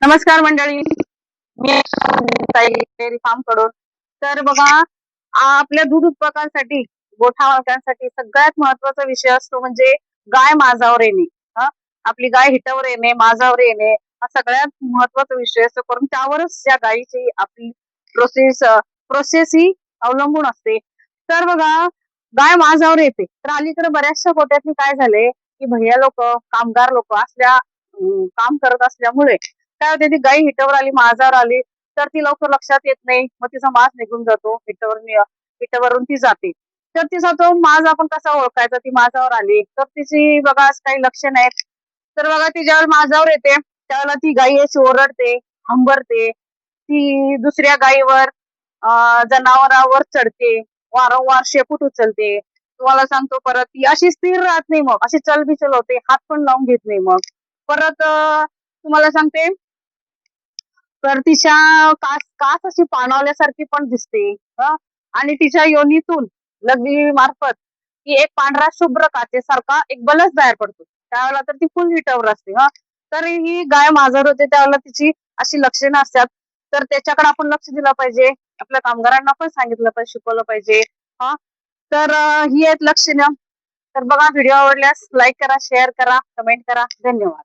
नमस्कार मंडळी, मी dairy form कडून. तर बघा, आपल्या दूध उत्पादकांसाठी, गोठा मालकांसाठी सगळ्यात महत्वाचा विषय असतो म्हणजे गाय माझावर येणे. हा, आपली गाय हिटावर येणे, माझावर येणे हा सगळ्यात महत्वाचा विषय असतो. कारण त्यावरच त्या गायीची आपली प्रोसेस ही अवलंबून असते. तर बघा, गाय माझावर येते. तर अलीकडे बऱ्याचशा गोट्यातनी काय झाले की भैया लोक, कामगार लोक असल्या काम करत असल्यामुळे काय होते, ती गाय हिटावर आली, माझावर आली, तर ती लवकर लक्षात येत नाही. मग तिचा मास निघून जातो, हिटावरून ती जाते. तर तिचा तो माज आपण कसा ओळखायचा, ती माझावर आली तर तिची बघा असं काही लक्षण आहेत. तर बघा, ती ज्यावेळेला माझावर येते त्यावेळेला ती गाई अशी ओरडते, हंबरते, ती दुसऱ्या गायीवर, जनावरावर चढते, वारंवार शेपूट उचलते. तुम्हाला सांगतो, परत ती अशी स्थिर राहत नाही, मग अशी चलबिचल होते, हात पण लावून घेत नाही. मग परत तुम्हाला सांगते, तर तिच्या कास कास अशी पाणावल्यासारखी पण दिसते. हं. आणि तिच्या योनीतून लघवी मार्फत ती एक पांढरा शुभ्र काचेसारखा एक बलच बाहेर पडतो. त्यावेळेला तर ती फुल हिटवर असते. हा, तर ही गाय माझर होते त्यावेळेला तिची अशी लक्षणं असतात. तर त्याच्याकडे आपण लक्ष दिलं पाहिजे, आपल्या कामगारांना पण सांगितलं पाहिजे, शिकवलं पाहिजे. हा, तर ही आहेत लक्षणं. तर बघा, व्हिडिओ आवडल्यास लाईक करा, शेअर करा, कमेंट करा. धन्यवाद.